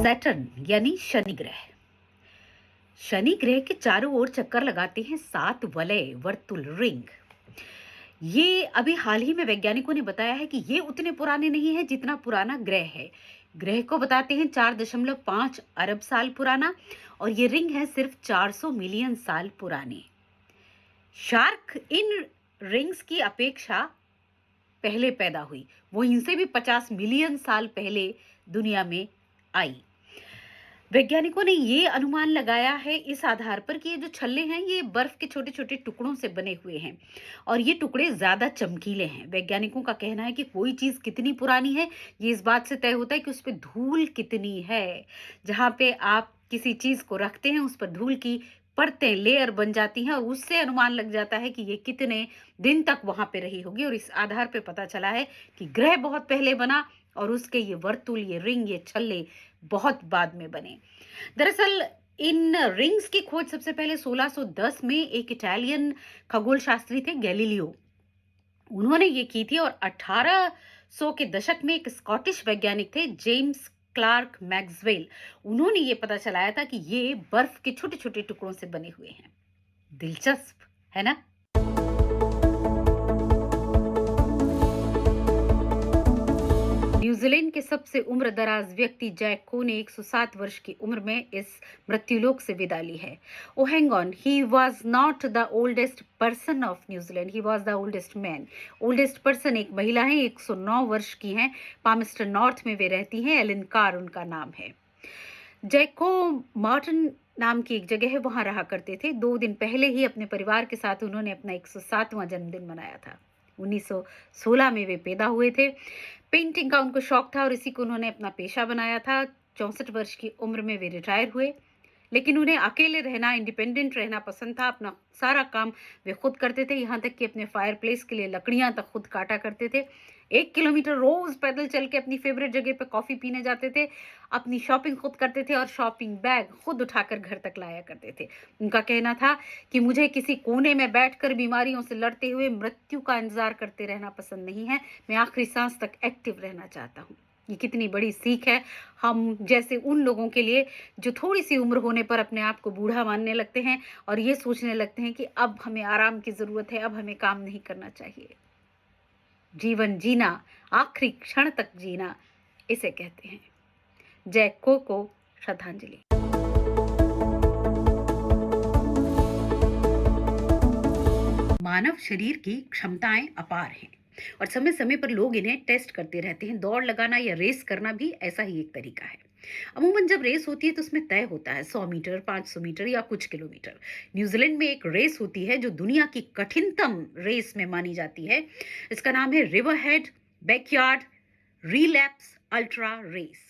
Saturn यानी शनि ग्रह। शनि ग्रह के चारों ओर चक्कर लगाते हैं 7 वलय वर्तुल रिंग। ये अभी हाल ही में वैज्ञानिकों ने बताया है कि ये उतने पुराने नहीं है जितना पुराना ग्रह है। ग्रह को बताते हैं 4.5 अरब साल पुराना, और ये रिंग है सिर्फ 400 मिलियन साल पुराने। शार्क इन रिंग्स की अपेक्षा पहले पैदा हुई, वो इनसे भी 50 मिलियन साल पहले दुनिया में आई। वैज्ञानिकों ने ये अनुमान लगाया है इस आधार पर कि ये जो छल्ले हैं ये बर्फ के छोटे छोटे टुकड़ों से बने हुए हैं, और ये टुकड़े ज्यादा चमकीले हैं। वैज्ञानिकों का कहना है कि कोई चीज कितनी पुरानी है ये इस बात से तय होता है कि उस पर धूल कितनी है। जहां पे आप किसी चीज को रखते हैं उस पर धूल की परतें, लेयर बन जाती हैं, और उससे अनुमान लग जाता है कि ये कितने दिन तक वहां पे रही होगी। और इस आधार पे पता चला है कि ग्रह बहुत पहले बना और उसके ये वर्तुल, ये रिंग, ये छल्ले बहुत बाद में बने। दरअसल इन रिंग्स की खोज सबसे पहले 1610 में एक इटालियन खगोल शास्त्री थे, गैलीलियो, उन्होंने ये की थी। और 1800 के दशक में एक स्कॉटिश वैज्ञानिक थे, जेम्स क्लार्क मैक्सवेल, उन्होंने ये पता चलाया था कि ये बर्फ के छोटे छोटे टुकड़ों से बने हुए हैं। दिलचस्प है ना। न्यूजीलैंड के सबसे उम्र दराज व्यक्ति जैक को ने 107 वर्ष की उम्र में इस मृत्युलोक से विदा ली है। Oh hang on, he was not the oldest person of New Zealand, he was the oldest man. Oldest person एक महिला है, 109 वर्ष की हैं, पामिस्टर नॉर्थ में वे रहती हैं, एलन कार उनका नाम है। जैको मार्टिन नाम की एक जगह है, वहां रहा करते थे। 2 दिन पहले ही अपने परिवार के साथ उन्होंने अपना 107वां जन्मदिन मनाया था। 1916 में वे पैदा हुए थे। पेंटिंग का उनको शौक था और इसी को उन्होंने अपना पेशा बनाया था। 64 वर्ष की उम्र में वे रिटायर हुए, लेकिन उन्हें अकेले रहना, इंडिपेंडेंट रहना पसंद था। अपना सारा काम वे खुद करते थे, यहाँ तक कि अपने फायर प्लेस के लिए लकड़ियां तक खुद काटा करते थे। 1 किलोमीटर रोज पैदल चल के अपनी फेवरेट जगह पर कॉफी पीने जाते थे। अपनी शॉपिंग खुद करते थे और शॉपिंग बैग खुद उठाकर घर तक लाया करते थे। उनका कहना था कि मुझे किसी कोने में बैठकर बीमारियों से लड़ते हुए मृत्यु का इंतजार करते रहना पसंद नहीं है, मैं आखिरी सांस तक एक्टिव रहना चाहता हूँ। ये कितनी बड़ी सीख है हम जैसे उन लोगों के लिए जो थोड़ी सी उम्र होने पर अपने आप को बूढ़ा मानने लगते हैं और ये सोचने लगते हैं कि अब हमें आराम की जरूरत है, अब हमें काम नहीं करना चाहिए। जीवन जीना, आखिरी क्षण तक जीना, इसे कहते हैं। जैक को श्रद्धांजलि। मानव शरीर की क्षमताएं अपार हैं और समय समय पर लोग इन्हें टेस्ट करते रहते हैं। दौड़ लगाना या रेस करना भी ऐसा ही एक तरीका है। अमूमन जब रेस होती है तो उसमें तय होता है 100 मीटर, 500 मीटर या कुछ किलोमीटर। न्यूजीलैंड में एक रेस होती है जो दुनिया की कठिनतम रेस में मानी जाती है। इसका नाम है river head backyard relapse ultra race.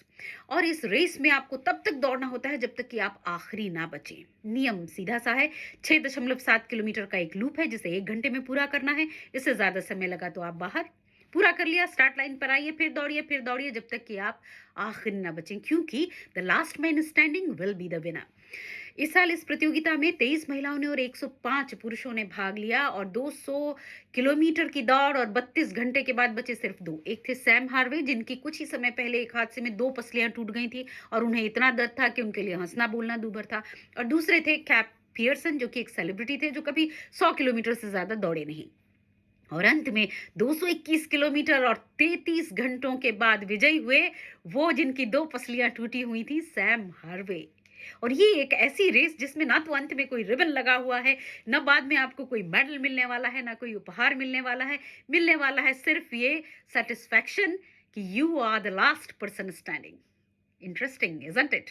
और इस रेस में आपको तब तक दौड़ना होता है जब तक कि आप आखिरी ना बचें। नियम सीधा सा है, 6.7 किलोमीटर का एक लूप है जिसे 1 घंटे में पूरा करना है। इससे ज्यादा समय लगा तो आप बाहर। पूरा कर लिया, स्टार्ट लाइन पर आइए, फिर दौड़िए जब तक कि आप आखिर ना बचें, क्योंकि the last man standing will be the winner. इस साल इस प्रतियोगिता में 23 महिलाओं ने और 105 पुरुषों ने भाग लिया, और 200 किलोमीटर की दौड़ और 32 घंटे के बाद बचे सिर्फ 2। एक थे सैम हार्वे, जिनकी कुछ ही समय पहले एक हादसे में 2 पसलियां टूट गई थी और उन्हें इतना दर्द था कि उनके लिए हंसना बोलना दूभर था। और दूसरे थे कैप पियर्सन, जो कि एक सेलिब्रिटी थे जो कभी 100 किलोमीटर से ज्यादा दौड़े नहीं। और अंत में 221 किलोमीटर और 33 घंटों के बाद विजयी हुए वो जिनकी 2 पसलियां टूटी हुई थी, सैम हार्वे। और ये एक ऐसी रेस जिसमें ना तो अंत में कोई रिबन लगा हुआ है, ना बाद में आपको कोई मेडल मिलने वाला है, ना कोई उपहार मिलने वाला है सिर्फ ये सेटिस्फैक्शन कि you are the last person standing. Interesting, isn't it?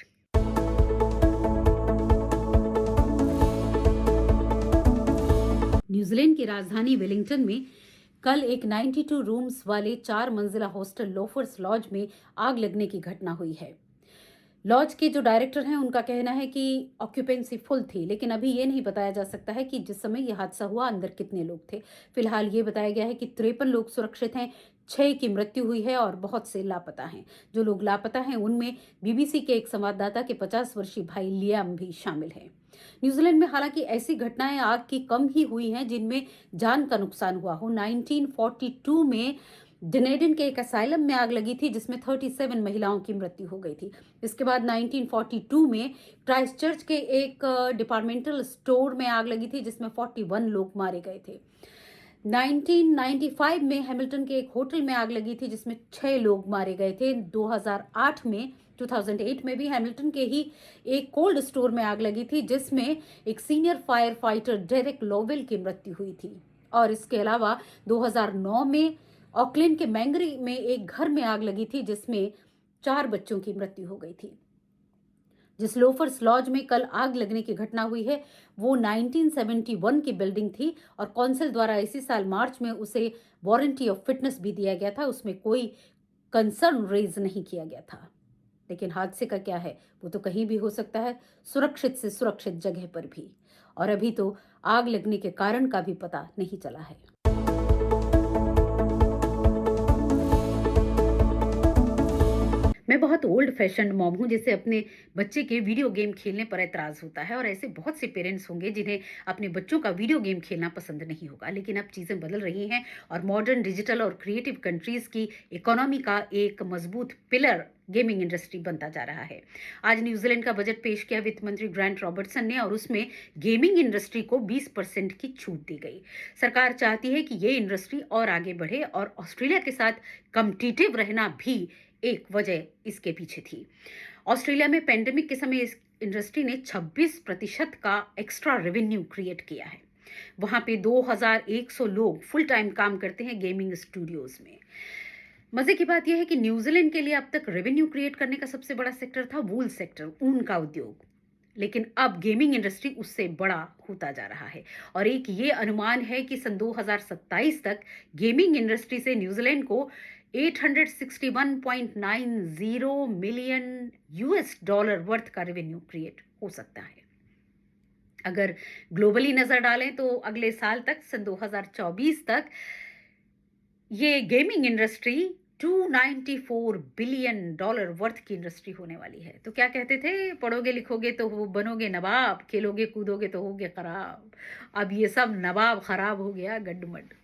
New Zealand की राजधानी वेलिंगटन में कल एक 92 रूम्स वाले 4 मंजिला हॉस्टल लोफर्स लॉज में आग लगने की घटना हुई है। लॉज के जो डायरेक्टर हैं उनका कहना है कि ऑक्यूपेंसी फुल थी, लेकिन अभी ये नहीं बताया जा सकता है कि जिस समय यह हादसा हुआ अंदर कितने लोग थे। फिलहाल ये बताया गया है कि 53 लोग सुरक्षित हैं, 6 की मृत्यु हुई है और बहुत से लापता हैं। जो लोग लापता हैं उनमें बीबीसी के एक संवाददाता के 50 वर्षीय भाई लियाम भी शामिल हैं। न्यूजीलैंड में हालांकि ऐसी घटनाएं आग की कम ही हुई हैं जिनमें जान का नुकसान हुआ हो। 1942 में डनेडिन के एक असाइलम में आग लगी थी जिसमें 37 महिलाओं की मृत्यु हो गई थी। इसके बाद 1942 में क्राइस्टचर्च के एक डिपार्टमेंटल स्टोर में आग लगी थी जिसमें 41 लोग मारे गए थे। 1995 में हैमिल्टन के एक होटल में आग लगी थी जिसमें 6 लोग मारे गए थे। 2008 में भी हैमिल्टन के ही एक कोल्ड स्टोर में आग लगी थी जिसमें एक senior fire fighter Derek Lowell की मृत्यु हुई थी। और इसके अलावा 2009 में ऑकलैंड के मैंगरी में एक घर में आग लगी थी जिसमें 4 बच्चों की मृत्यु हो गई थी। जिस लोफर्स लॉज में कल आग लगने की घटना हुई है वो 1971 की बिल्डिंग थी और कौंसिल द्वारा इसी साल मार्च में उसे वारंटी ऑफ फिटनेस भी दिया गया था। उसमें कोई कंसर्न रेज नहीं किया गया था। लेकिन हादसे का क्या है, वो तो कहीं भी हो सकता है, सुरक्षित से सुरक्षित जगह पर भी। और अभी तो आग लगने के कारण का भी पता नहीं चला है। मैं बहुत ओल्ड फैशन मॉम हूँ जिसे अपने बच्चे के वीडियो गेम खेलने पर ऐतराज़ होता है और ऐसे बहुत से पेरेंट्स होंगे जिन्हें अपने बच्चों का वीडियो गेम खेलना पसंद नहीं होगा। लेकिन अब चीज़ें बदल रही हैं और मॉडर्न डिजिटल और क्रिएटिव कंट्रीज़ की इकोनॉमी का एक मजबूत पिलर गेमिंग इंडस्ट्री बनता जा रहा है। आज न्यूजीलैंड का बजट पेश किया वित्त मंत्री ग्रांट रॉबर्टसन ने और उसमें गेमिंग इंडस्ट्री को 20% की छूट दी गई। सरकार चाहती है कि ये इंडस्ट्री और आगे बढ़े और ऑस्ट्रेलिया के साथ कम्पिटिटिव रहना भी एक वजह इसके पीछे थी। ऑस्ट्रेलिया में पेंडेमिक के समय इस इंडस्ट्री ने 26% का एक्स्ट्रा रेवेन्यू क्रिएट किया है। वहां पे 2100 लोग फुल टाइम काम करते हैं गेमिंग स्टूडियोज में। मजे की बात यह है कि न्यूजीलैंड के लिए अब तक रेवेन्यू क्रिएट करने का सबसे बड़ा सेक्टर था वूल सेक्टर, ऊन का उद्योग। लेकिन अब गेमिंग इंडस्ट्री उससे बड़ा होता जा रहा है और एक ये अनुमान है कि सन 2027 तक गेमिंग इंडस्ट्री से न्यूजीलैंड को 861.90 मिलियन यूएस डॉलर वर्थ का रेवेन्यू क्रिएट हो सकता है। अगर ग्लोबली नजर डालें तो अगले साल तक सन 2024 तक ये gaming industry 294 billion dollar worth की इंडस्ट्री होने वाली है। तो क्या कहते थे, पढ़ोगे लिखोगे तो बनोगे नवाब, खेलोगे कूदोगे तो होगे खराब। अब ये सब नवाब खराब हो गया गड्डमड।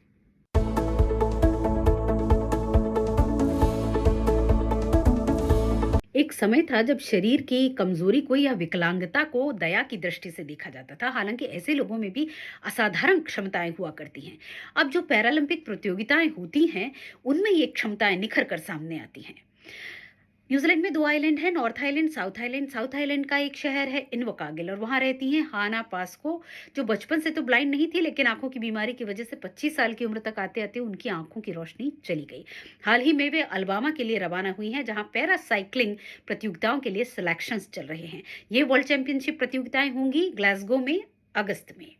एक समय था जब शरीर की कमजोरी को या विकलांगता को दया की दृष्टि से देखा जाता था। हालांकि ऐसे लोगों में भी असाधारण क्षमताएं हुआ करती हैं। अब जो पैरालंपिक प्रतियोगिताएं होती हैं उनमें ये क्षमताएं निखर कर सामने आती हैं। न्यूजीलैंड में 2 आइलैंड हैं, north island, south island. South island का एक शहर है इनवकागिल और वहाँ रहती हैं हाना पास्को, जो बचपन से तो ब्लाइंड नहीं थी लेकिन आंखों की बीमारी की वजह से 25 साल की उम्र तक आते आते उनकी आंखों की रोशनी चली गई। हाल ही में वे अलबामा के लिए रवाना हुई हैं जहाँ पैरासाइक्लिंग प्रतियोगिताओं के लिए सिलेक्शंस चल रहे हैं। ये वर्ल्ड चैंपियनशिप प्रतियोगिताएं होंगी ग्लासगो में अगस्त में।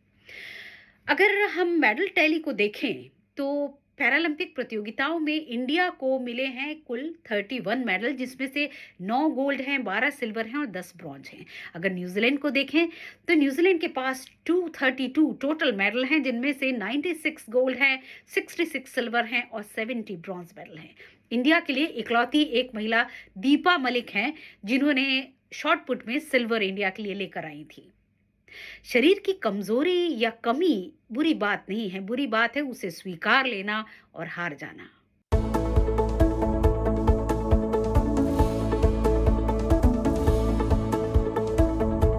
अगर हम मेडल टैली को देखें तो पैरालंपिक प्रतियोगिताओं में इंडिया को मिले हैं कुल 31 मेडल जिसमें से 9 गोल्ड हैं, 12 सिल्वर हैं और 10 ब्रॉन्ज हैं। अगर न्यूजीलैंड को देखें तो न्यूजीलैंड के पास 232 टोटल मेडल हैं जिनमें से 96 गोल्ड हैं, 66 सिल्वर हैं और 70 ब्रॉन्ज मेडल हैं। इंडिया के लिए इकलौती एक महिला दीपा मलिक हैं जिन्होंने शॉट पुट में सिल्वर इंडिया के लिए लेकर आई थी। शरीर की कमजोरी या कमी बुरी बात नहीं है, बुरी बात है उसे स्वीकार लेना और हार जाना।